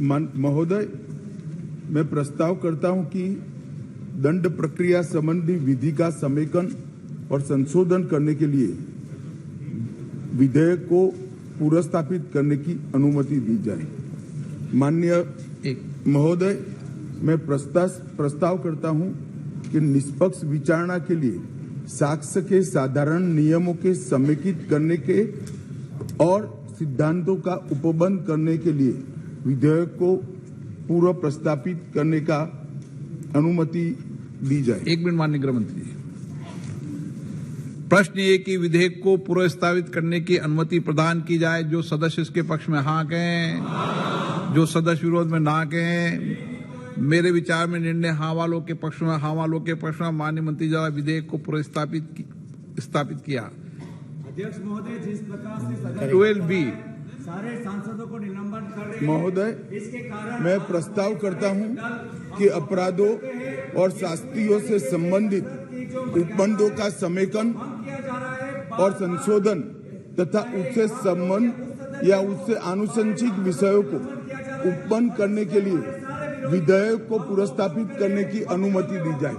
महोदय, मैं प्रस्ताव करता हूं कि दंड प्रक्रिया संबंधी विधि का समेकन और संशोधन करने के लिए विधेयक को पुनर्स्थापित करने की अनुमति दी जाए। माननीय महोदय, मैं प्रस्ताव करता हूं कि निष्पक्ष विचारणा के लिए साक्ष्य के साधारण नियमों के समेकित करने के और सिद्धांतों का उपबंध करने के लिए विधेयक को पूर्व प्रस्तापित करने का अनुमति दी जाए। एक मिनट माननीय गृह मंत्री जी। प्रश्न ये कि विधेयक को पूर्व प्रस्तावित करने की अनुमति प्रदान की जाए। जो सदस्य इसके पक्ष में हाँ कहें, जो सदस्य विरोध में ना कहें। मेरे विचार में निर्णय हाँ वालों के पक्ष में, हाँ वालों के पक्ष में। माननीय मंत्री द्वारा विधेयक को पूर्व स्थापित किया। अध्यक्ष महोदय, जिस प्रकार से 12B सारे सांसदों को निलंबन कर रहे हैं, महोदय, इसके कारण मैं प्रस्ताव करता हूं कि अपराधों और शास्तियों से संबंधित उपबंधों का समेकन और संशोधन तथा उससे संबंध या उससे आनुषंगिक विषयों को उपबंध करने के लिए विधेयक को पुनर्स्थापित करने की अनुमति दी जाए।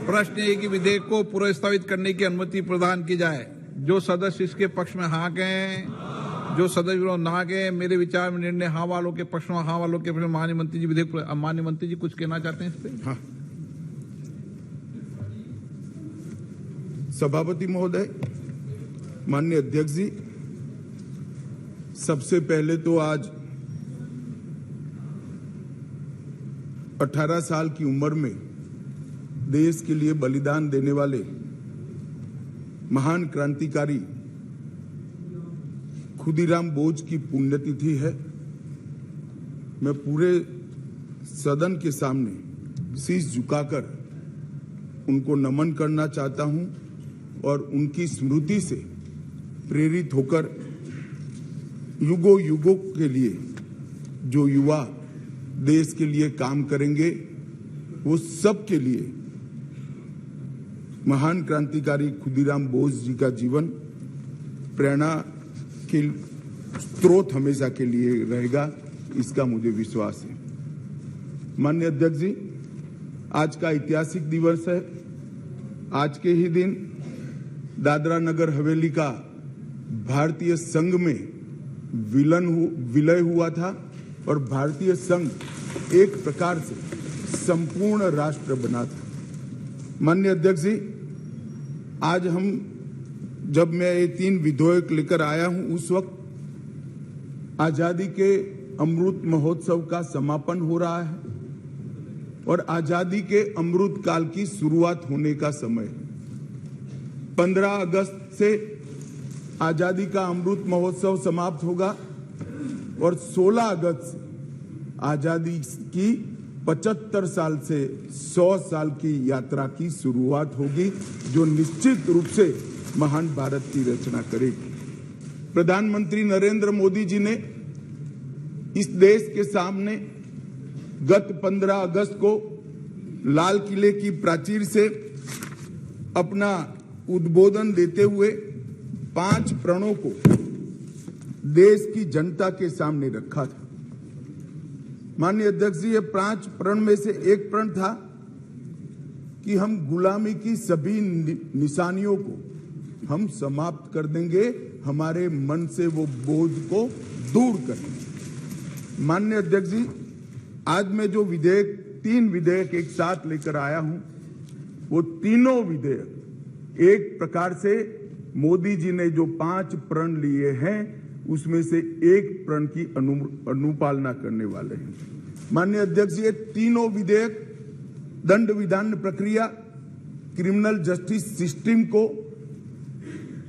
प्रश्न है कि विधेयक को पूर्व स्थापित करने की अनुमति प्रदान की जाए। जो सदस्य इसके पक्ष में हाँ कहें, जो सदस्य विरोध ना कहें। मेरे विचार में निर्णय हाँ वालों के पक्ष में, हाँ वालों के पक्ष में। माननीय मंत्री जी विधेयक। माननीय मंत्री जी कुछ कहना चाहते हैं इस पे? हाँ। सभापति महोदय, माननीय अध्यक्ष जी, सबसे पहले तो आज 18 साल की उम्र में देश के लिए बलिदान देने वाले महान क्रांतिकारी खुदीराम बोस की पुण्यतिथि है। मैं पूरे सदन के सामने शीश झुकाकर उनको नमन करना चाहता हूं और उनकी स्मृति से प्रेरित होकर युगों युगों के लिए जो युवा देश के लिए काम करेंगे, वो सब के लिए महान क्रांतिकारी खुदीराम बोस जी का जीवन प्रेरणा के स्रोत हमेशा के लिए रहेगा, इसका मुझे विश्वास है। माननीय अध्यक्ष जी, आज का ऐतिहासिक दिवस है। आज के ही दिन दादरा नगर हवेली का भारतीय संघ में विलय हुआ था और भारतीय संघ एक प्रकार से संपूर्ण राष्ट्र बना था। माननीय अध्यक्ष जी, आज जब मैं ये 3 विधेयक लेकर आया हूं, उस वक्त आजादी के अमृत महोत्सव का समापन हो रहा है और आजादी के अमृत काल की शुरुआत होने का समय है। 15 अगस्त से आजादी का अमृत महोत्सव समाप्त होगा और 16 अगस्त से आजादी की 75 साल से 100 साल की यात्रा की शुरुआत होगी, जो निश्चित रूप से महान भारत की रचना करेगी। प्रधानमंत्री नरेंद्र मोदी जी ने इस देश के सामने गत 15 अगस्त को लाल किले की प्राचीर से अपना उद्बोधन देते हुए 5 प्रणों को देश की जनता के सामने रखा था। माननीय अध्यक्ष जी, ये 5 प्रण में से एक प्रण था कि हम गुलामी की सभी निशानियों को हम समाप्त कर देंगे, हमारे मन से वो बोझ को दूर करेंगे। माननीय अध्यक्ष जी, आज मैं जो 3 विधेयक एक साथ लेकर आया हूं, वो तीनों विधेयक एक प्रकार से मोदी जी ने जो 5 प्रण लिए हैं, उसमें से एक प्रण की अनुपालना करने वाले हैं। माननीय अध्यक्ष जी, ये तीनों विधेयक दंड विधान प्रक्रिया, क्रिमिनल जस्टिस सिस्टम को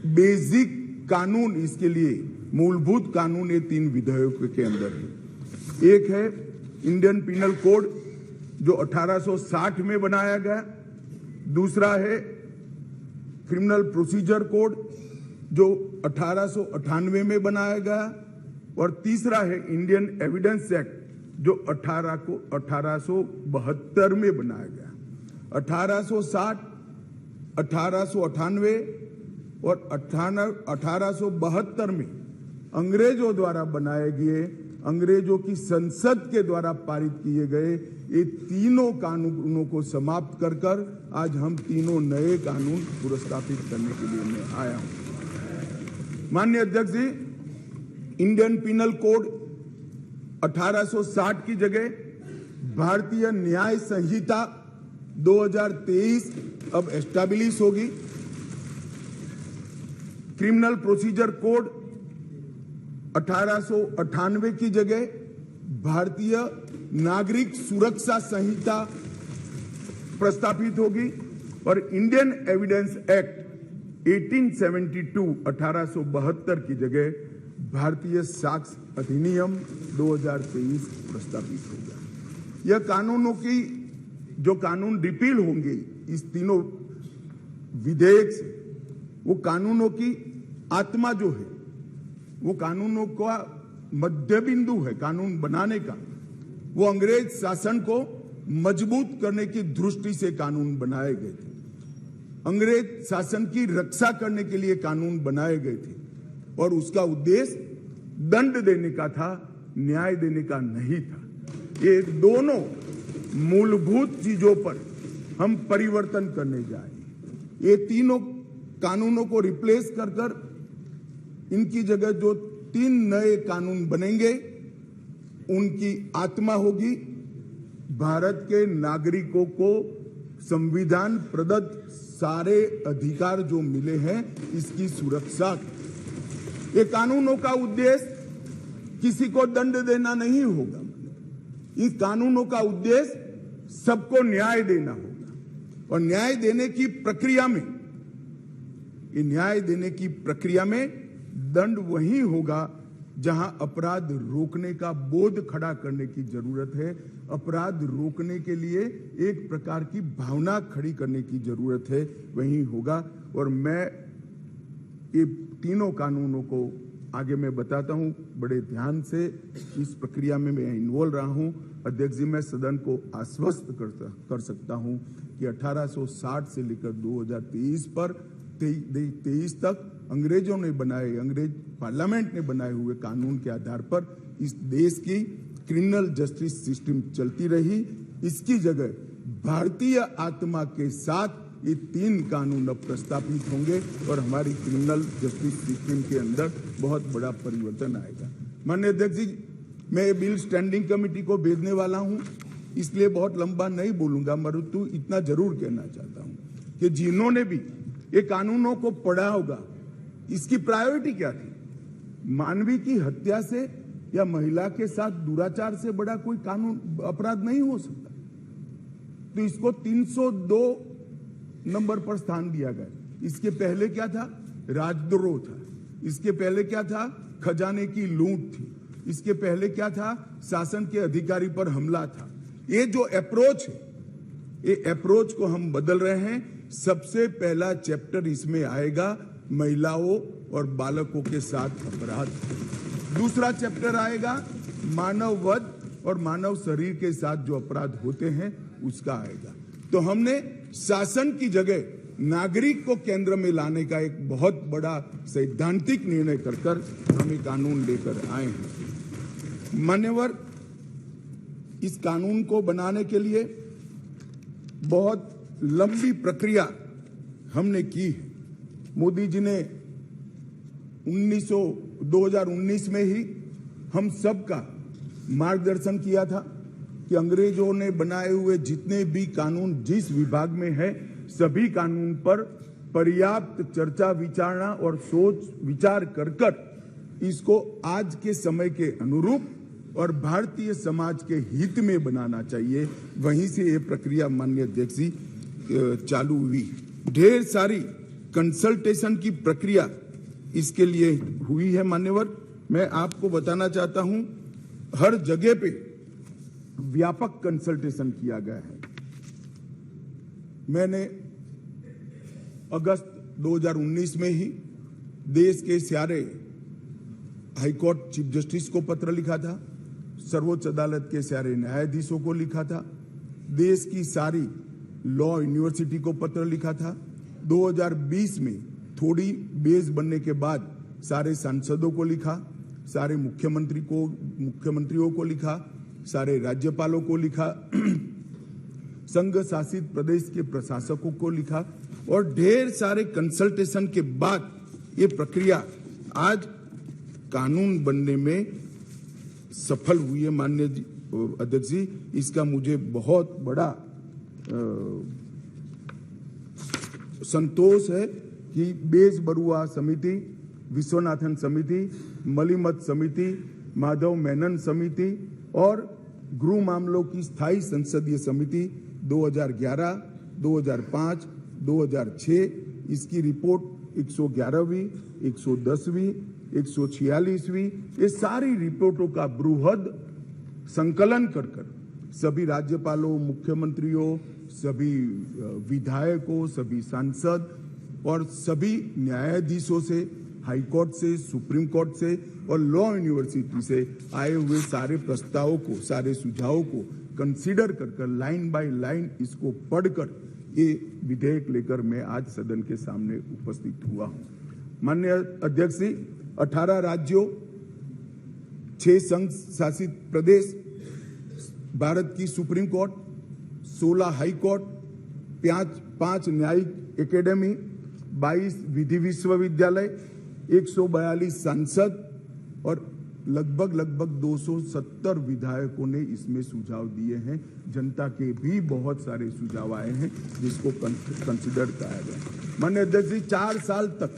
बेसिक कानून, इसके लिए मूलभूत कानून ये 3 विधेयकों के अंदर है। एक है इंडियन पिनल कोड जो 1860 में बनाया गया, दूसरा है क्रिमिनल प्रोसीजर कोड जो 1898 में बनाया गया और तीसरा है इंडियन एविडेंस एक्ट जो 1872 में बनाया गया। 1860, 1898 और 1872 में अंग्रेजों द्वारा बनाए गए, अंग्रेजों की संसद के द्वारा पारित किए गए ये तीनों कानूनों को समाप्त कर कर आज हम तीनों नए कानून पुरस्कृत करने के लिए मैं आया हूं। माननीय अध्यक्ष जी, इंडियन पिनल कोड 1860 की जगह भारतीय न्याय संहिता 2023 अब एस्टैब्लिश होगी। क्रिमिनल प्रोसीजर कोड 1898 की जगह भारतीय नागरिक सुरक्षा संहिता प्रस्तावित होगी और इंडियन एविडेंस एक्ट 1872 की जगह भारतीय साक्ष्य अधिनियम 2023 प्रस्तावित होगा। यह कानूनों की जो कानून रिपील होंगे इस तीनों विधेयक से, वो कानूनों की आत्मा जो है, वो कानूनों का मध्य बिंदु है कानून बनाने का, वो अंग्रेज शासन को मजबूत करने की दृष्टि से कानून बनाए गए थे। अंग्रेज शासन की रक्षा करने के लिए कानून बनाए गए थे और उसका उद्देश्य दंड देने का था, न्याय देने का नहीं था। ये दोनों मूलभूत चीजों पर हम परिवर्तन करने जा रहे हैं। ये तीनों कानूनों को रिप्लेस कर कर इनकी जगह जो 3 नए कानून बनेंगे उनकी आत्मा होगी भारत के नागरिकों को संविधान प्रदत्त सारे अधिकार जो मिले हैं इसकी सुरक्षा। ये कानूनों का उद्देश्य किसी को दंड देना नहीं होगा, इन कानूनों का उद्देश्य सबको न्याय देना होगा और न्याय देने की प्रक्रिया में, ये न्याय देने की प्रक्रिया में दंड वही होगा जहां अपराध रोकने का बोध खड़ा करने की जरूरत है, अपराध रोकने के लिए एक प्रकार की भावना खड़ी करने की जरूरत है, वही होगा। और मैं ये तीनों कानूनों को आगे मैं बताता हूं, बड़े ध्यान से इस प्रक्रिया में मैं इन्वॉल्व रहा हूं। अध्यक्ष जी, मैं सदन को आश्वस्त कर सकता हूं कि 1860 से लेकर 2023 पर 23 तक अंग्रेजों ने बनाए, अंग्रेज पार्लियामेंट ने बनाए हुए कानून के आधार पर इस देश की क्रिमिनल जस्टिस सिस्टम चलती रही। इसकी जगह भारतीय आत्मा के साथ ये 3 कानून अब प्रस्तावित होंगे और हमारी क्रिमिनल जस्टिस सिस्टम के अंदर बहुत बड़ा परिवर्तन आएगा। माननीय अध्यक्ष जी, मैं ये बिल स्टैंडिंग कमेटी को भेजने वाला हूं, इसलिए बहुत लंबा नहीं बोलूंगा, मरुतु इतना जरूर कहना चाहता हूं कि जिन्होंने भी ये कानूनों को पढ़ा होगा, इसकी प्रायोरिटी क्या थी? मानवीय की हत्या से या महिला के साथ दुराचार से बड़ा कोई कानून अपराध नहीं हो सकता, तो इसको 302 नंबर पर स्थान दिया गया। इसके पहले क्या था? राजद्रोह था। इसके पहले क्या था? खजाने की लूट थी। इसके पहले क्या था? शासन के अधिकारी पर हमला था। ये जो अप्रोच है, ये अप्रोच को हम बदल रहे हैं। सबसे पहला चैप्टर इसमें आएगा महिलाओं और बालकों के साथ अपराध। दूसरा चैप्टर आएगा मानव वध और मानव शरीर के साथ जो अपराध होते हैं उसका आएगा। तो हमने शासन की जगह नागरिक को केंद्र में लाने का एक बहुत बड़ा सैद्धांतिक निर्णय कर हम ये कानून लेकर आए हैं। मान्यवर, इस कानून को बनाने के लिए बहुत लंबी प्रक्रिया हमने की है। मोदी जी ने 2019 में ही हम सबका मार्गदर्शन किया था कि अंग्रेजों ने बनाए हुए जितने भी कानून जिस विभाग में है, सभी कानून पर पर्याप्त चर्चा विचारणा और सोच विचार कर इसको आज के समय के अनुरूप और भारतीय समाज के हित में बनाना चाहिए। वहीं से ये प्रक्रिया माननीय अध्यक्ष जी चालू हुई। ढेर सारी कंसल्टेशन की प्रक्रिया इसके लिए हुई है। मान्यवर, मैं आपको बताना चाहता हूं, हर जगह पे व्यापक कंसल्टेशन किया गया है। मैंने अगस्त 2019 में ही देश के सारे हाईकोर्ट चीफ जस्टिस को पत्र लिखा था, सर्वोच्च अदालत के सारे न्यायाधीशों को लिखा था, देश की सारी लॉ यूनिवर्सिटी को पत्र लिखा था। 2020 में थोड़ी बेस बनने के बाद सारे सांसदों को लिखा, सारे मुख्यमंत्रियों को लिखा, सारे राज्यपालों को लिखा, संघ शासित प्रदेश के प्रशासकों को लिखा और ढेर सारे कंसल्टेशन के बाद ये प्रक्रिया आज कानून बनने में सफल हुई है। माननीय अध्यक्ष जी, इसका मुझे बहुत बड़ा संतोष है कि बेस बरुआ समिति, विश्वनाथन समिति, मलिमत समिति, माधव मेनन समिति और गृह मामलों की स्थायी संसदीय समिति 2011, 2005, 2006 इसकी रिपोर्ट 111वीं, 110वीं, 146वीं ये सारी रिपोर्टों का बृहद संकलन कर सभी राज्यपालों, मुख्यमंत्रियों, सभी विधायकों, सभी सांसद और सभी न्यायाधीशों से, हाई कोर्ट से, सुप्रीम कोर्ट से और लॉ यूनिवर्सिटी से आए हुए सारे प्रस्तावों को, सारे सुझावों को कंसीडर कर लाइन बाय लाइन इसको पढ़कर ये विधेयक लेकर मैं आज सदन के सामने उपस्थित हुआ हूं। माननीय अध्यक्ष जी, 18 राज्यों, 6 संघ शासित प्रदेश, भारत की सुप्रीम कोर्ट, 16 हाई कोर्ट, 5 न्यायिक एकेडमी, 22 विधि विश्वविद्यालय, 142 सांसद और लगभग 270 विधायकों ने इसमें सुझाव दिए हैं। जनता के भी बहुत सारे सुझाव आए हैं जिसको कंसिडर किया गया। माननीय अध्यक्ष जी, 4 साल तक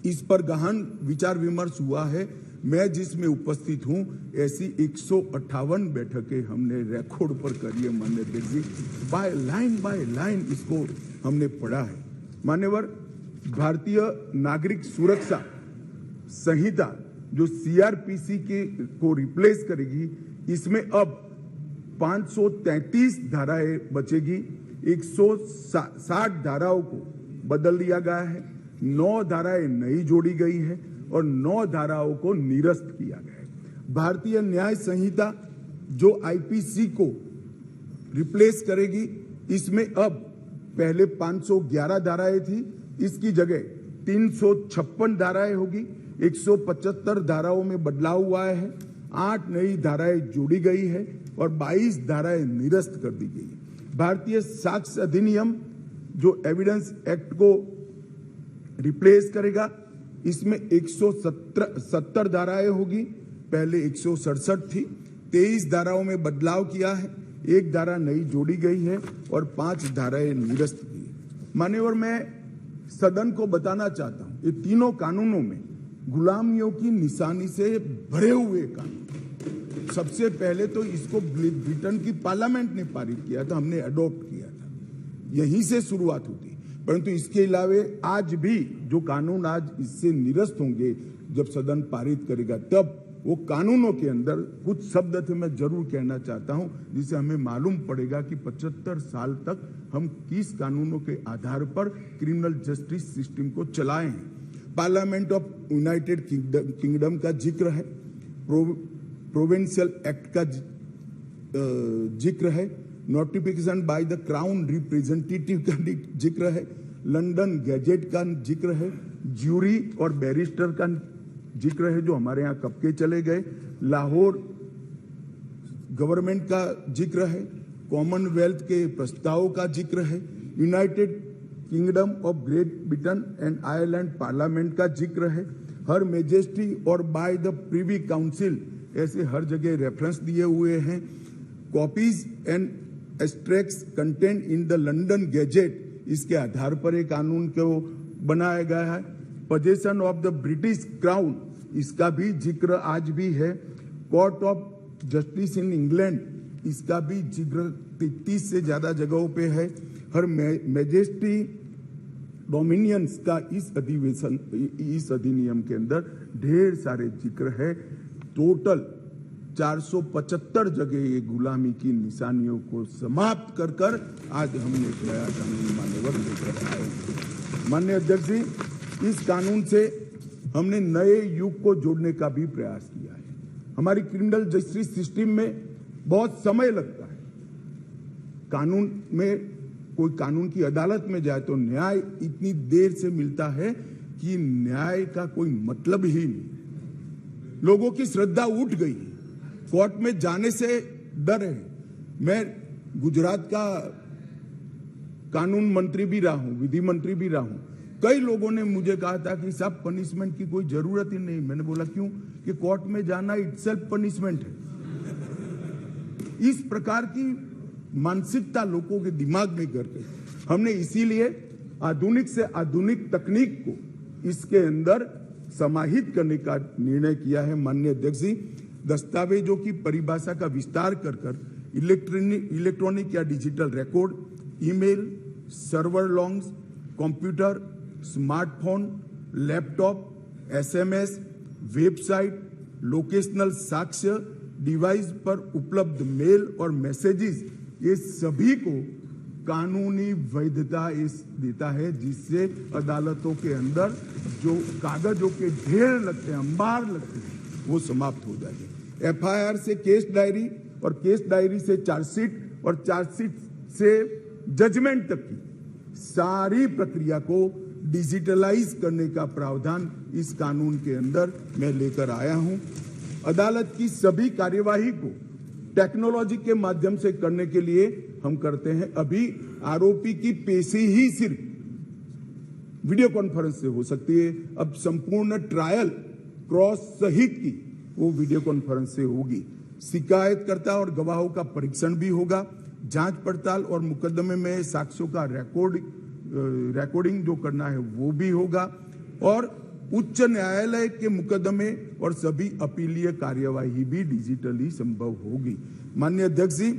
इस पर गहन विचार विमर्श हुआ है। मैं जिसमें उपस्थित हूं ऐसी 158 बैठकें हमने रिकॉर्ड पर करी है। माननीय अध्यक्ष जी, बाय लाइन इसको हमने पढ़ा है। मान्यवर, भारतीय नागरिक सुरक्षा संहिता जो सीआरपीसी को रिप्लेस करेगी, इसमें अब 533 धाराएं बचेगी, 160 धाराओं को बदल दिया गया है, 9 धाराएं नई जोड़ी गई है और 9 धाराओं को निरस्त किया गया है। भारतीय न्याय संहिता जो आईपीसी को रिप्लेस करेगी, इसमें अब पहले 511 धाराएं थी, इसकी जगह 356 धाराएं होगी, 175 धाराओं में बदलाव हुआ है, 8 नई धाराएं जोड़ी गई है और 22 धाराएं निरस्त कर दी गई है। भारतीय साक्ष्य अधिनियम जो एविडेंस एक्ट को रिप्लेस करेगा, इसमें 170 धाराएं होगी, पहले 167 थी, 23 धाराओं में बदलाव किया है, 1 धारा नई जोड़ी गई है और 5 धाराएं निरस्त की है। मान्यवर, मैं सदन को बताना चाहता हूं, ये तीनों कानूनों में गुलामियों की निशानी से भरे हुए कानून। सबसे पहले तो इसको ब्रिटेन की पार्लियामेंट ने पारित किया था, हमने अडॉप्ट किया था, यहीं से शुरुआत होती। परंतु इसके अलावा आज भी जो कानून आज इससे निरस्त होंगे, जब सदन पारित करेगा, तब वो कानूनों के अंदर कुछ शब्द थे मैं जरूर कहना चाहता हूं, जिससे हमें मालूम पड़ेगा कि 75 साल तक हम किस कानूनों के आधार पर क्रिमिनल जस्टिस सिस्टम को चलाए हैं। पार्लियामेंट ऑफ यूनाइटेड किंगडम का जिक्र है, प्रोविंशियल एक्ट का जिक्र है, notification by the crown representative का जिक्र है, लंदन गैजेट का जिक्र है, ज्यूरी और बैरिस्टर का जिक्र है जो हमारे यहाँ कब के चले गए, लाहौर गवर्नमेंट का जिक्र है, कॉमनवेल्थ के प्रस्तावों का जिक्र है, United kingdom of great Britain and Ireland parliament का जिक्र है, हर मेजेस्टी और बाय द प्रिवी काउंसिल, ऐसे हर जगह रेफरेंस दिए हुए हैं। Copies and extracts content in the London gadget, इसके आधार पर एक कानून को बनाया गया है। Possession of the British crown, इसका भी जिक्र आज भी है। Court of justice in England, इसका भी जिक्र 33 से ज्यादा जगहों पे है। हर मैजेस्टी डोमिनियंस का इस अधिनियम के अंदर ढेर सारे जिक्र है। टोटल 475 जगह ये गुलामी की निशानियों को समाप्त कर आज हमने नया कानून मान्यवर लेकर आए। माननीय अध्यक्ष जी, इस कानून से हमने नए युग को जोड़ने का भी प्रयास किया है। हमारी क्रिमिनल जस्टिस सिस्टम में बहुत समय लगता है। कानून में कोई कानून की अदालत में जाए तो न्याय इतनी देर से मिलता है कि न्याय का कोई मतलब ही नहीं। लोगों की श्रद्धा उठ गई। कोर्ट में जाने से डर है। मैं गुजरात का कानून मंत्री भी रहा हूं, विधि मंत्री भी रहा हूं। कई लोगों ने मुझे कहा था कि साहब पनिशमेंट की कोई जरूरत ही नहीं। मैंने बोला क्यों? कि कोर्ट में जाना इटसेल्फ पनिशमेंट है। इस प्रकार की मानसिकता लोगों के दिमाग में करके हमने इसीलिए आधुनिक से आधुनिक तकनीक को इसके अंदर समाहित करने का निर्णय किया है। माननीय अध्यक्ष जी, दस्तावेजों की परिभाषा का विस्तार कर इलेक्ट्रॉनिक या digital record, email, server longs, computer, smartphone, laptop, SMS, website, locational साक्ष्य, डिवाइस पर उपलब्ध मेल और मैसेजेस, ये सभी को कानूनी वैधता देता है, जिससे अदालतों के अंदर जो कागजों के ढेर लगते हैं, अंबार लगते हैं, वो समाप्त हो जाएंगे। एफआईआर से केस डायरी और केस डायरी से चार्जशीट और चार्जशीट से जजमेंट तक की सारी प्रक्रिया को डिजिटलाइज करने का प्रावधान इस कानून के अंदर मैं लेकर आया हूं। अदालत की सभी कार्यवाही को टेक्नोलॉजी के माध्यम से करने के लिए हम करते हैं। अभी आरोपी की पेशी ही सिर्फ वीडियो कॉन्फ्रेंस से हो सकती है। अब संपूर्ण ट्रायल क्रॉस सहित की वो वीडियो कॉन्फ्रेंस से होगी। शिकायतकर्ता और गवाहों का परीक्षण भी होगा। जांच पड़ताल और मुकदमे में साक्ष्यों का रिकॉर्डिंग जो करना है वो भी होगा। और उच्च न्यायालय के मुकदमे और सभी अपीलीय कार्यवाही भी डिजिटली संभव होगी। माननीय अध्यक्ष जी,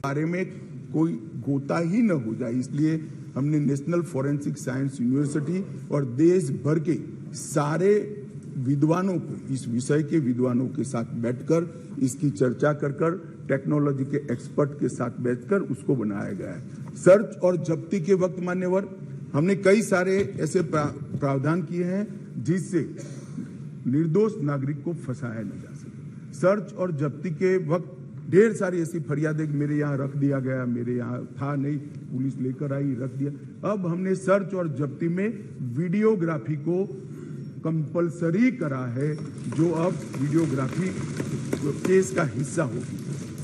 बारे में कोई गोता ही न हो जाए, इसलिए हमने नेशनल फॉरेंसिक साइंस यूनिवर्सिटी और देश भर के सारे विद्वानों को, इस विषय के विद्वानों के साथ बैठकर इसकी चर्चा कर टेक्नोलॉजी के एक्सपर्ट के साथ बैठकर उसको बनाया गया है। सर्च और जब्ती के वक्त मान्यवर हमने कई सारे ऐसे प्रावधान किए हैं जिससे निर्दोष नागरिक को फंसाया न जा सके। सर्च और जब्ती के वक्त ढेर सारी ऐसी फरियादें मेरे यहाँ रख दिया गया, मेरे यहाँ था नहीं, पुलिस लेकर आई, रख दिया। अब हमने सर्च और जब्ती में वीडियोग्राफी को कंपलसरी करा है, जो अब वीडियोग्राफी केस का हिस्सा होगी।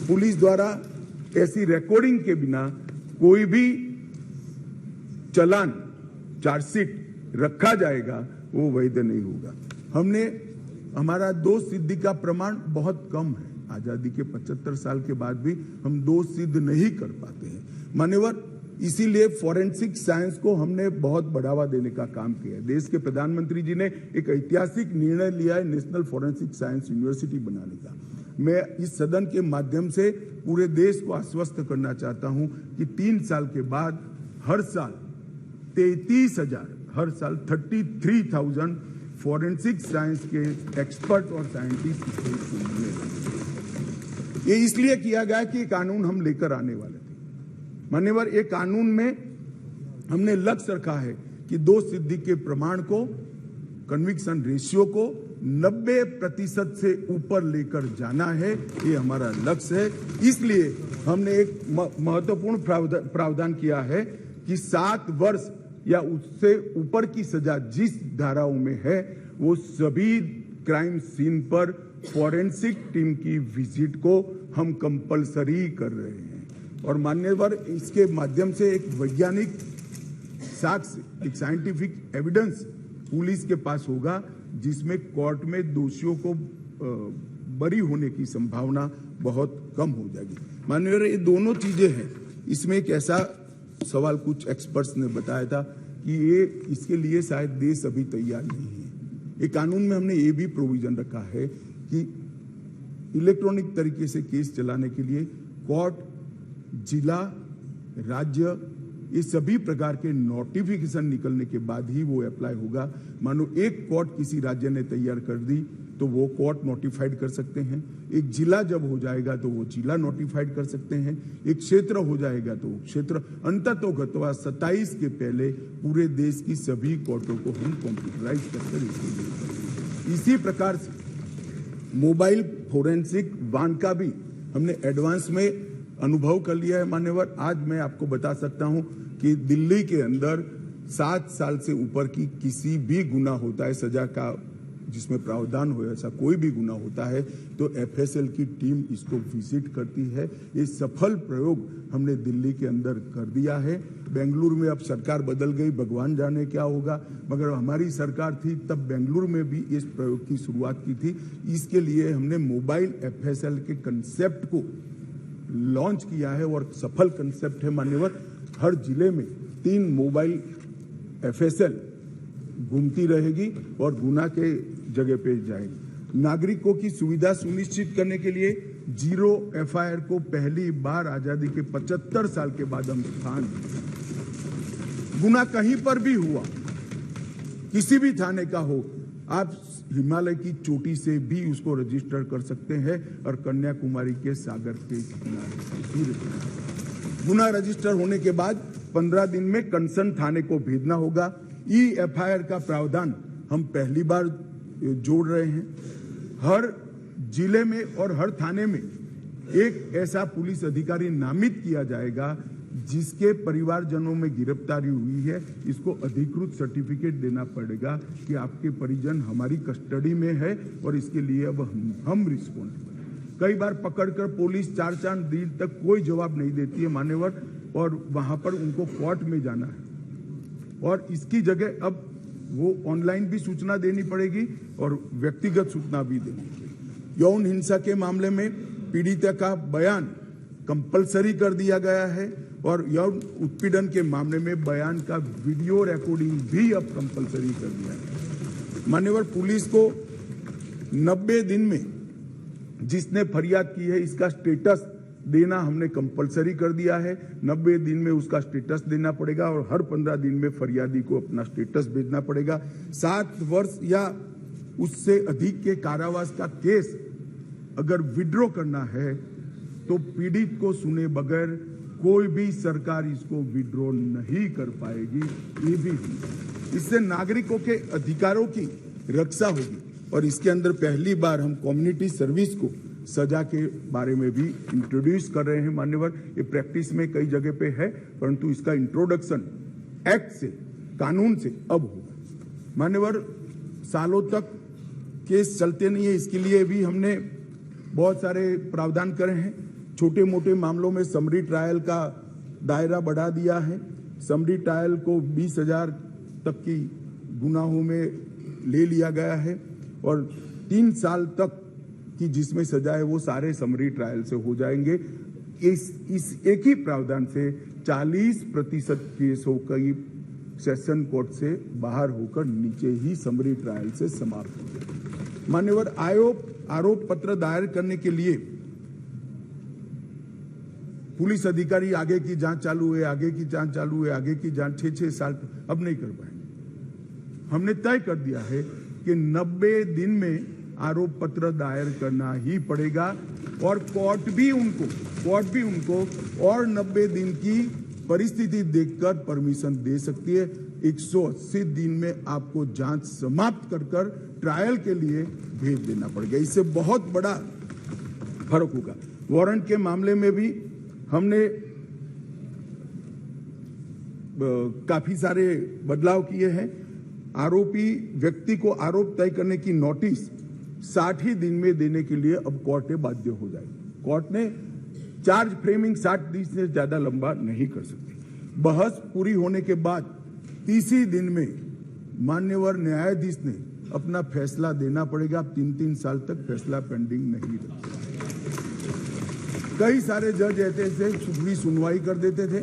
पुलिस द्वारा ऐसी रिकॉर्डिंग के बिना कोई भी चालान, चार्जशीट रखा जाएगा वो वैध नहीं होगा। हमारा दोष सिद्धि का प्रमाण बहुत कम है। आजादी के 75 साल के बाद भी हम दोष सिद्ध नहीं कर पाते हैं मान्यवर। इसीलिए फॉरेंसिक साइंस को हमने बहुत बढ़ावा देने का काम किया है। देश के प्रधानमंत्री जी ने एक ऐतिहासिक निर्णय लिया है नेशनल फॉरेंसिक साइंस यूनिवर्सिटी बनाने का। मैं इस सदन के माध्यम से पूरे देश को आश्वस्त करना चाहता हूं कि 3 साल के बाद हर साल 33,000 फॉरेंसिक साइंस के एक्सपर्ट और साइंटिस्ट मिलेंगे। ये इसलिए किया गया कि कानून हम लेकर आने वाले थे मान्यवर। एक कानून में हमने लक्ष्य रखा है कि दोष सिद्धि के प्रमाण को, कन्विक्शन रेशियो को 90% से ऊपर लेकर जाना है। ये हमारा लक्ष्य है। इसलिए हमने एक महत्वपूर्ण प्रावधान किया है कि 7 वर्ष या उससे ऊपर की सजा जिस धाराओं में है, वो सभी क्राइम सीन पर फॉरेंसिक टीम की विजिट को हम कंपलसरी कर रहे हैं। और मान्यवर, इसके माध्यम से एक वैज्ञानिक साक्ष्य, एक साइंटिफिक एविडेंस पुलिस के पास होगा, जिसमें कोर्ट में दोषियों को बरी होने की संभावना बहुत कम हो जाएगी। माननीय, ये दोनों चीजें हैं। इसमें एक ऐसा सवाल कुछ एक्सपर्ट्स ने बताया था कि ये इसके लिए शायद देश अभी तैयार नहीं है। ये कानून में हमने ये भी प्रोविजन रखा है कि इलेक्ट्रॉनिक तरीके से केस चलाने के लिए कोर्ट, जिला, राज्य, ये सभी प्रकार के नोटिफिकेशन निकलने के बाद ही वो अप्लाई होगा। मानो एक कोर्ट किसी राज्य ने तैयार कर दी तो वो कोर्ट नोटिफाइड कर सकते हैं। एक जिला जब हो जाएगा तो वो जिला नोटिफाइड कर सकते हैं। एक क्षेत्र हो जाएगा तो क्षेत्र। अंततोगत्वा 27 के पहले पूरे देश की सभी कोर्टों को हम कंप्यूटराइज करके इसी प्रकार से मोबाइल फोरेंसिक वान का भी हमने एडवांस में अनुभव कर लिया है। मान्यवर, आज मैं आपको बता सकता हूं कि दिल्ली के अंदर 7 साल से ऊपर की किसी भी गुनाह होता है, सजा का जिसमें प्रावधान हो ऐसा कोई भी गुना होता है तो एफएसएल की टीम इसको विजिट करती है। ये सफल प्रयोग हमने दिल्ली के अंदर कर दिया है। बेंगलुरु में अब सरकार बदल गई, भगवान जाने क्या होगा, मगर हमारी सरकार थी तब बेंगलुरु में भी इस प्रयोग की शुरुआत की थी। इसके लिए हमने मोबाइल एफएसएल के कंसेप्ट को लॉन्च किया है और सफल कंसेप्ट है मान्यवर। हर जिले में 3 मोबाइल एफएसएल घूमती रहेगी और गुना के जगह पे जाएगी। नागरिकों की सुविधा सुनिश्चित करने के लिए जीरो एफआईआर को पहली बार आजादी के 75 साल के बाद हम स्थान गुना कहीं पर भी हुआ, किसी भी थाने का हो, आप हिमालय की चोटी से भी उसको रजिस्टर कर सकते हैं और कन्याकुमारी के सागर के किनारे गुना रजिस्टर होने के बाद 15 दिन में कंसर्न थाने को भेजना होगा। एफआईआर का प्रावधान हम पहली बार जोड़ रहे हैं। हर जिले में और हर थाने में एक ऐसा पुलिस अधिकारी नामित किया जाएगा जिसके परिवारजनों में गिरफ्तारी हुई है। इसको अधिकृत सर्टिफिकेट देना पड़ेगा कि आपके परिजन हमारी कस्टडी में है और इसके लिए अब हम रिस्पॉन्सिबल। कई बार पकड़कर पुलिस 4 दिन तक कोई जवाब नहीं देती है मान्यवर, और वहां पर उनको कोर्ट में जाना है और इसकी जगह अब वो ऑनलाइन भी सूचना देनी पड़ेगी और व्यक्तिगत सूचना भी देनी पड़ेगी। यौन हिंसा के मामले में पीड़िता का बयान कंपलसरी कर दिया गया है और यौन उत्पीड़न के मामले में बयान का वीडियो रिकॉर्डिंग भी अब कंपलसरी कर दिया है। मान्यवर, पुलिस को 90 दिन में जिसने फरियाद की है इसका स्टेटस देना हमने कंपलसरी कर दिया है। 90 दिन में उसका स्टेटस देना पड़ेगा और हर 15 दिन में फरियादी को अपना स्टेटस भेजना पड़ेगा। 7 वर्ष या उससे अधिक के कारावास का केस अगर विड्रॉ करना है तो पीड़ित को सुने बगैर कोई भी सरकार इसको विड्रॉ नहीं कर पाएगी। ये भी इससे नागरिकों के अधिकारों की रक्षा होगी और इसके अंदर पहली बार हम कम्युनिटी सर्विस को सजा के बारे में भी इंट्रोड्यूस कर रहे हैं मान्यवर। ये प्रैक्टिस में कई जगह पे है परंतु इसका इंट्रोडक्शन एक्ट से, कानून से अब होगा मान्यवर। सालों तक केस चलते नहीं है, इसके लिए भी हमने बहुत सारे प्रावधान करे हैं। छोटे मोटे मामलों में समरी ट्रायल का दायरा बढ़ा दिया है। समरी ट्रायल को 20,000 तक की गुनाहों में ले लिया गया है और 3 साल तक की जिसमें सजा है वो सारे समरी ट्रायल से हो जाएंगे। इस एक ही प्रावधान से 40% केसों की सेशन कोर्ट से बाहर होकर नीचे ही समरी ट्रायल से समाप्त हो गए। मान्यवर, आरोप पत्र दायर करने के लिए पुलिस अधिकारी आगे की जांच चालू है, आगे की जांच चालू है, आगे की जांच 6-6 साल अब नहीं कर पाएंगे। हमने तय कर दिया है कि 90 दिन में आरोप पत्र दायर करना ही पड़ेगा और कोर्ट भी उनको और 90 दिन की परिस्थिति देखकर परमिशन दे सकती है। 180 दिन में आपको जांच समाप्त कर ट्रायल के लिए भेज देना पड़ेगा। इससे बहुत बड़ा फर्क होगा। वारंट के मामले में भी हमने काफी सारे बदलाव किए हैं। आरोपी व्यक्ति को आरोप तय करने की नोटिस 60 ही दिन में देने के लिए अब कोर्ट बाध्य हो जाएगी। कोर्ट ने चार्ज फ्रेमिंग 60 दिन से ज्यादा लंबा नहीं कर सकती। बहस पूरी होने के बाद 30 दिन में मान्यवर न्यायाधीश ने अपना फैसला देना पड़ेगा। 3-3 साल तक फैसला पेंडिंग नहीं रखा। कई सारे जज ऐसे पूरी सुनवाई कर देते थे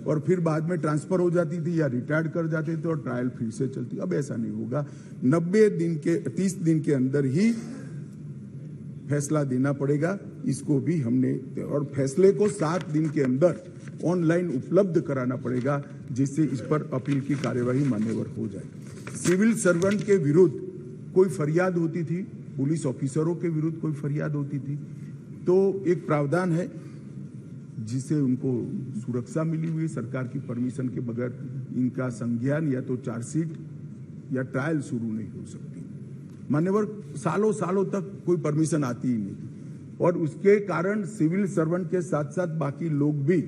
और फिर बाद में ट्रांसफर हो जाती थी या रिटायर्ड कर जाते थे और ट्रायल फिर से चलती। अब ऐसा नहीं होगा। 30 दिन के अंदर ही फैसला देना पड़ेगा। इसको भी हमने, और फैसले को 7 दिन के अंदर ऑनलाइन उपलब्ध कराना पड़ेगा जिससे इस पर अपील की कार्यवाही मान्यवर हो जाए। सिविल सर्वेंट के विरुद्ध कोई फरियाद होती थी, पुलिस ऑफिसरों के विरुद्ध कोई फरियाद होती थी तो एक प्रावधान है जिसे उनको सुरक्षा मिली हुई सरकार की परमिशन के बगैर इनका संज्ञान या तो चार्जशीट या ट्रायल शुरू नहीं हो सकती। मान्यवर, सालों तक कोई परमिशन आती ही नहीं थी और उसके कारण सिविल सर्वेंट के साथ साथ बाकी लोग भी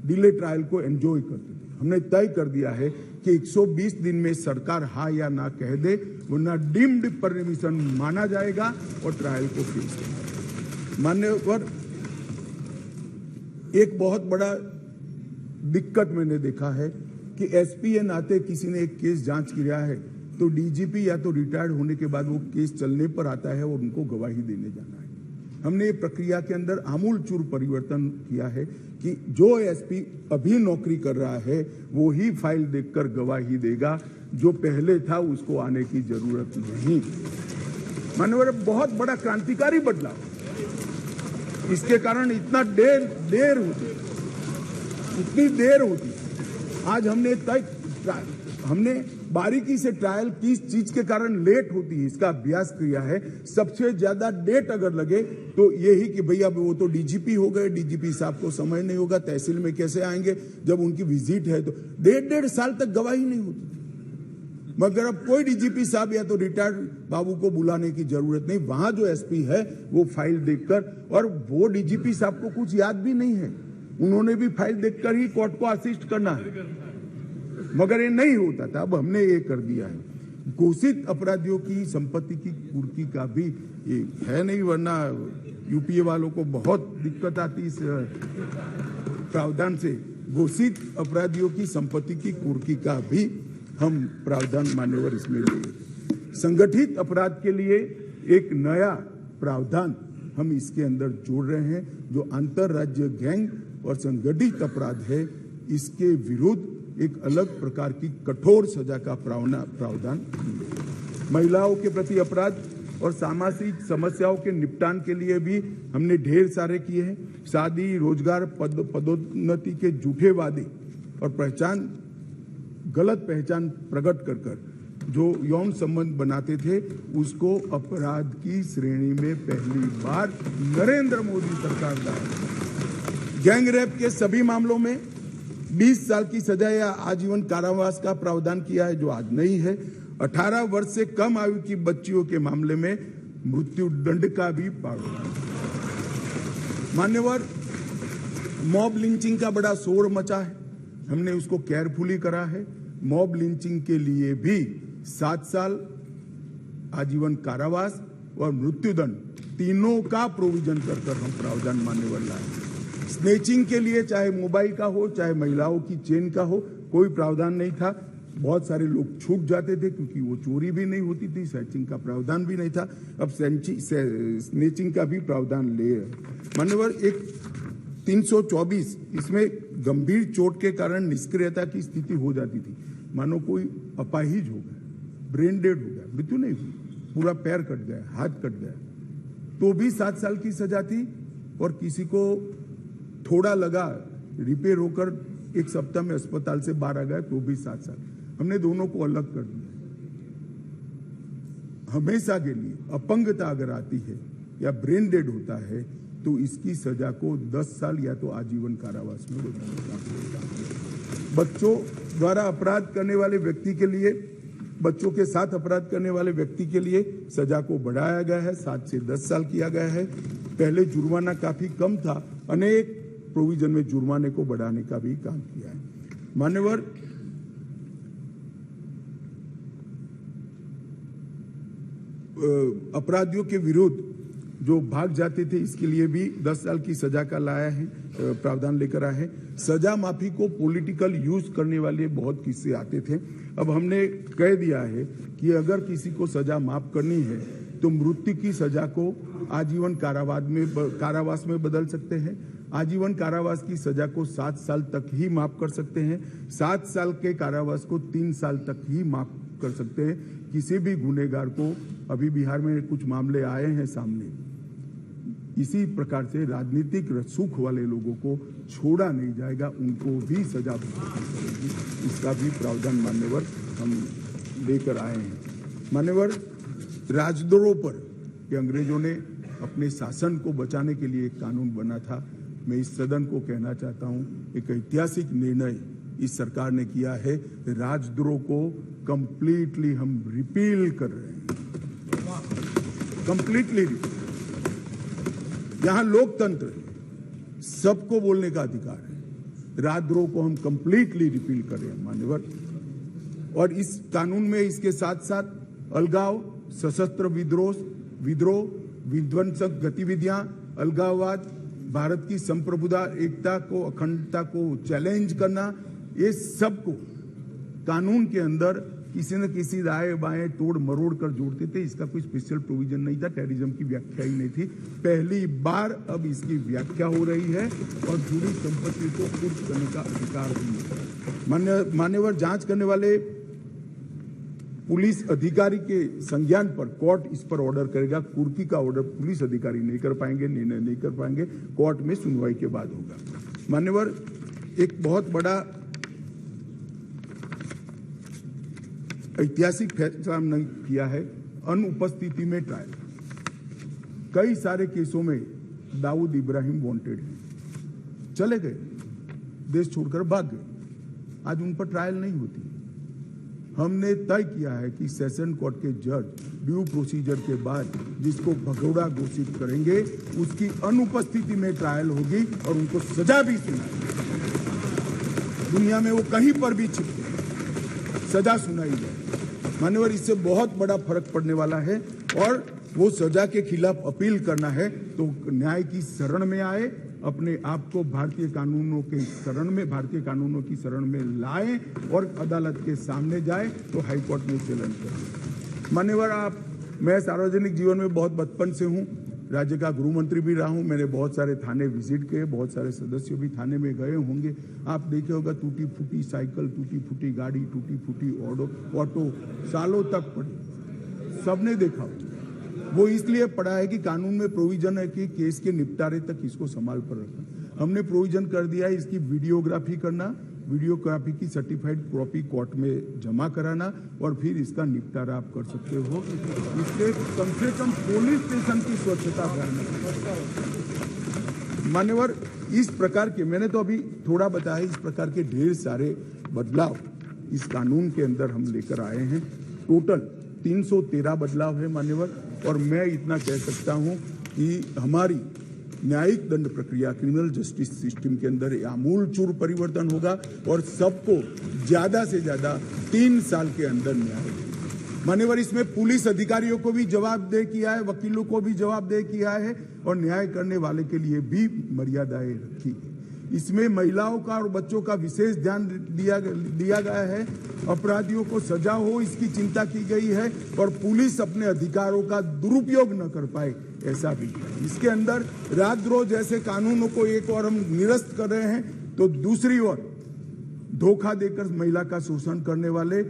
डिले ट्रायल को एंजॉय करते थे। हमने तय कर दिया है कि 120 दिन में सरकार हाँ या ना कह दे, वरना डीम्ड परमिशन माना जाएगा और ट्रायल को फिक्स करेगा। मान्यवर, एक बहुत बड़ा दिक्कत मैंने देखा है कि एसपी के नाते किसी ने एक केस जांच किया है तो डीजीपी या तो रिटायर्ड होने के बाद वो केस चलने पर आता है और उनको गवाही देने जाना है। हमने ये प्रक्रिया के अंदर आमूल चूर परिवर्तन किया है कि जो एसपी अभी नौकरी कर रहा है वो ही फाइल देखकर गवाही देगा, जो पहले था उसको आने की जरूरत नहीं। माननीय, बहुत बड़ा क्रांतिकारी बदलाव। इसके कारण इतना देर होती, इतनी देर होती। आज हमने बारीकी से ट्रायल किस चीज के कारण लेट होती है इसका अभ्यास किया है। सबसे ज्यादा डेट अगर लगे तो यही कि भैया वो तो डीजीपी हो गए, डीजीपी साहब को समय नहीं होगा, तहसील में कैसे आएंगे, जब उनकी विजिट है तो 1.5 साल तक गवाही नहीं होती। मगर अब कोई डीजीपी साहब या तो रिटायर्ड बाबू को बुलाने की जरूरत नहीं, वहां जो एसपी है वो फाइल देखकर, और वो डीजीपी साहब को कुछ याद भी नहीं है, उन्होंने भी फाइल देखकर ही कोर्ट को असिस्ट करना है, मगर ये नहीं होता था। अब हमने ये कर दिया है। घोषित अपराधियों की संपत्ति की कुर्की का भी ये है नहीं, वरना यूपीए वालों को बहुत दिक्कत आती इस प्रावधान से। घोषित अपराधियों की संपत्ति की कुर्की का भी हम प्रावधान मान्यवर इसमें लिए। संगठित अपराध के लिए एक नया प्रावधान हम इसके अंदर जोड़ रहे हैं, जो अंतरराज्य गैंग और संगठित अपराध है, इसके विरुद्ध एक अलग प्रकार की कठोर सजा का प्रावधान। महिलाओं के प्रति अपराध और सामाजिक समस्याओं के निपटान के लिए भी हमने ढेर सारे किए हैं। शादी, रोजगार, पदोन्नति के झूठे वादे और गलत पहचान प्रकट कर जो यौन संबंध बनाते थे, उसको अपराध की श्रेणी में पहली बार नरेंद्र मोदी सरकार लाए। गैंग रेप के सभी मामलों में 20 साल की सजा या आजीवन कारावास का प्रावधान किया है, जो आज नहीं है। 18 वर्ष से कम आयु की बच्चियों के मामले में मृत्यु दंड का भी प्रावधान। मान्यवर, मॉब लिंचिंग का बड़ा शोर मचा है, हमने उसको केयरफुली करा है। मॉब लिंचिंग के लिए भी 7 साल आजीवन कारावास और मृत्युदंड तीनों का प्रोविजन कर हम प्रावधान मान्यवर लाए। स्नेचिंग के लिए चाहे मोबाइल का हो चाहे महिलाओं की चेन का हो, कोई प्रावधान नहीं था। बहुत सारे लोग छूट जाते थे क्योंकि वो चोरी भी नहीं होती थी, स्नेचिंग का प्रावधान भी नहीं था। अब स्नेचिंग का भी प्रावधान ले। मान्यवर, एक 324 इसमें गंभीर चोट के कारण निष्क्रियता की स्थिति हो जाती थी, मानो कोई अपाहिज हो गया, ब्रेन डेड हो गया, मृत्यु नहीं हुई, पूरा पैर कट गया, हाथ कट गया, तो भी 7 साल की सजा थी। और किसी को थोड़ा लगा, रिपेयर होकर 1 सप्ताह में अस्पताल से बाहर आ गया, तो भी 7 साल। हमने दोनों को अलग कर दिया। हमेशा के लिए अपंगता अगर आती है या ब्रेन डेड होता है तो इसकी सजा को 10 साल या तो आजीवन कारावास में बच्चों द्वारा अपराध करने वाले व्यक्ति के लिए, बच्चों के साथ अपराध करने वाले व्यक्ति के लिए सजा को बढ़ाया गया है, 7 से 10 साल किया गया है। पहले जुर्माना काफी कम था, अनेक प्रोविजन में जुर्माने को बढ़ाने का भी काम किया है। मान्यवर, अपराधियों के विरुद्ध जो भाग जाते थे, इसके लिए भी 10 साल की सजा का लाया है, प्रावधान लेकर आए हैं। सजा माफी को पॉलिटिकल यूज करने वाले बहुत किस्से आते थे। अब हमने कह दिया है कि अगर किसी को सजा माफ करनी है तो मृत्यु की सजा को आजीवन कारावास में बदल सकते हैं। आजीवन कारावास की सजा को 7 साल तक ही माफ कर सकते हैं। 7 साल के कारावास को 3 साल तक ही माफ कर सकते हैं। किसी भी गुनहगार को, अभी बिहार में कुछ मामले आए हैं सामने, इसी प्रकार से राजनीतिक रसूख वाले लोगों को छोड़ा नहीं जाएगा, उनको भी सजा मिलेगी। इसका भी प्रावधान मान्यवर हम लेकर आए हैं। मान्यवर, राजद्रोह पर कि अंग्रेजों ने अपने शासन को बचाने के लिए एक कानून बना था। मैं इस सदन को कहना चाहता हूं, एक ऐतिहासिक निर्णय इस सरकार ने किया है। राजद्रोह को कंप्लीटली हम रिपील कर रहे हैं, कंप्लीटली। यहां लोकतंत्र, सबको बोलने का अधिकार है, राजद्रोह को हम कंप्लीटली रिपील करें मान्यवर। और इस कानून में इसके साथ साथ अलगाव, सशस्त्र विद्रोह, विध्वंसक गतिविधियां, अलगाववाद, भारत की संप्रभुता, एकता को, अखंडता को चैलेंज करना, ये सब को कानून के अंदर किसी न किसी दाएं बाएं तोड़ मरोड़ कर जोड़ते थे। इसका कोई स्पेशल प्रोविजन नहीं था, टेररिज्म की व्याख्या ही नहीं थी। पहली बार अब इसकी व्याख्या हो रही है और जुड़ी संपत्ति को कुर्क करने का अधिकार भी है। मान्यवर, जांच करने वाले पुलिस अधिकारी के संज्ञान पर कोर्ट इस पर ऑर्डर करेगा। कुर्की का ऑर्डर पुलिस अधिकारी नहीं कर पाएंगे, निर्णय नहीं कर पाएंगे, कोर्ट में सुनवाई के बाद होगा। मान्यवर, एक बहुत बड़ा ऐतिहासिक फैसला हमने किया है, अनुपस्थिति में ट्रायल। कई सारे केसों में दाऊद इब्राहिम वांटेड हैं, चले गए, देश छोड़कर भाग गए, आज उन पर ट्रायल नहीं होती। हमने तय किया है कि सेशन कोर्ट के जज ड्यू प्रोसीजर के बाद जिसको भगोड़ा घोषित करेंगे उसकी अनुपस्थिति में ट्रायल होगी और उनको सजा भी सुनाई। दुनिया में वो कहीं पर भी छिपके सजा सुनाई जाए। मान्यवर, इससे बहुत बड़ा फर्क पड़ने वाला है और वो सजा के खिलाफ अपील करना है तो न्याय की शरण में आए, अपने आप को भारतीय कानूनों के शरण में, भारतीय कानूनों की शरण में लाएं और अदालत के सामने जाए तो हाईकोर्ट में चैलेंज करें। मान्यवर, मैं सार्वजनिक जीवन में बहुत बचपन से हूं, राज्य का गृह मंत्री भी रहा हूं। मैंने बहुत सारे थाने विजिट किए, बहुत सारे सदस्य भी थाने में गए होंगे। आप देखे होगा टूटी फूटी साइकिल, टूटी फूटी गाड़ी, टूटी फूटी ऑटो सालों तक पड़ी, सबने देखा। वो इसलिए पड़ा है कि कानून में प्रोविजन है कि केस के निपटारे तक इसको संभाल पर रखना। हमने प्रोविजन कर दिया है इसकी वीडियोग्राफी करना, वीडियोग्राफी की सर्टिफाइड कॉपी कोर्ट में जमा कराना और फिर इसका निपटारा आप कर सकते हो। इससे कम से कम पुलिस स्टेशन की स्वच्छता मान्यवर, इस प्रकार के, मैंने तो अभी थोड़ा बताया, इस प्रकार के ढेर सारे बदलाव इस कानून के अंदर हम लेकर आए हैं। टोटल 313 बदलाव है मान्यवर। और मैं इतना कह सकता हूं कि हमारी न्यायिक दंड प्रक्रिया, क्रिमिनल जस्टिस सिस्टम के अंदर आमूलचूल परिवर्तन होगा और सबको ज्यादा से ज्यादा 3 साल के अंदर न्याय। मान्यवर, इसमें पुलिस अधिकारियों को भी जवाबदेह किया है, वकीलों को भी जवाबदेह किया है और न्याय करने वाले के लिए भी मर्यादाएं रखी है। इसमें महिलाओं का और बच्चों का विशेष ध्यान दिया गया है। अपराधियों को सजा हो इसकी चिंता की गई है और पुलिस अपने अधिकारों का दुरुपयोग न कर पाए, ऐसा भी है। इसके अंदर राजद्रोह जैसे कानूनों को एक और हम निरस्त कर रहे हैं तो दूसरी ओर धोखा देकर महिला का शोषण करने वाले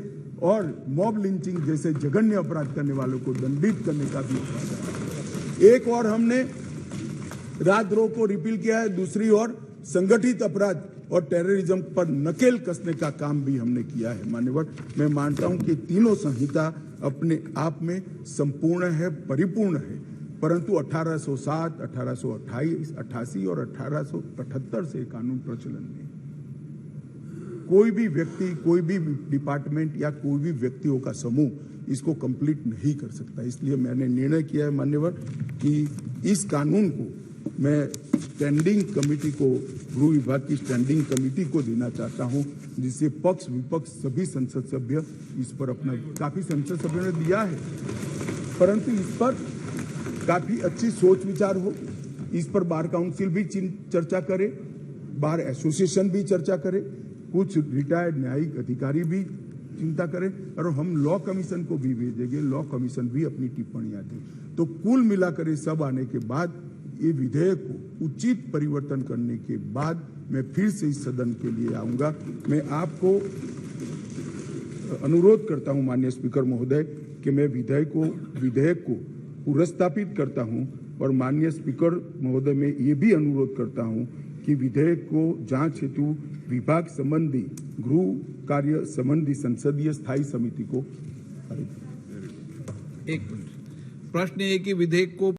और मॉब लिंचिंग जैसे जघन्य अपराध करने वालों को दंडित करने का भी एक और हमने राजद्रोह को रिपील किया है, दूसरी ओर संगठित अपराध और टेररिज्म पर नकेल कसने का काम भी हमने किया है। मान्यवर, मैं मानता हूं कि तीनों संहिता अपने आप में संपूर्ण है, परिपूर्ण है, परंतु 1807, 1828, 88 और 1878 से कानून प्रचलन में कोई भी व्यक्ति, कोई भी डिपार्टमेंट या कोई भी व्यक्तियों का समूह इसको कंप्लीट नहीं कर सकता। इसलिए मैंने निर्णय किया है मान्यवर कि इस कानून को मैं स्टैंडिंग कमेटी को, गृह विभाग की स्टैंडिंग कमेटी को देना चाहता हूं, जिससे पक्ष विपक्ष सभी संसद सभ्य इस पर अपना, काफी संसद सभ्यों ने दिया है, परंतु इस पर काफी अच्छी सोच विचार हो। इस पर बार काउंसिल भी चर्चा करे, बार एसोसिएशन भी चर्चा करे, कुछ रिटायर्ड न्यायिक अधिकारी भी चिंता करें और हम लॉ कमीशन को भी भेजेंगे, लॉ कमीशन भी अपनी टिप्पणियां दे। तो कुल मिलाकर ये सब आने के बाद ये विधेयक को उचित परिवर्तन करने के बाद मैं फिर से इस सदन के लिए आऊंगा। मैं आपको अनुरोध करता हूं माननीय स्पीकर महोदय कि मैं विधेयक को पुनर्स्थापित करता हूं और माननीय स्पीकर महोदय में ये भी अनुरोध करता हूं कि विधेयक को जांच हेतु विभाग संबंधी गृह कार्य संबंधी संसदीय स्थायी समिति को। एक मिनट, प्रश्न ये कि विधेयक को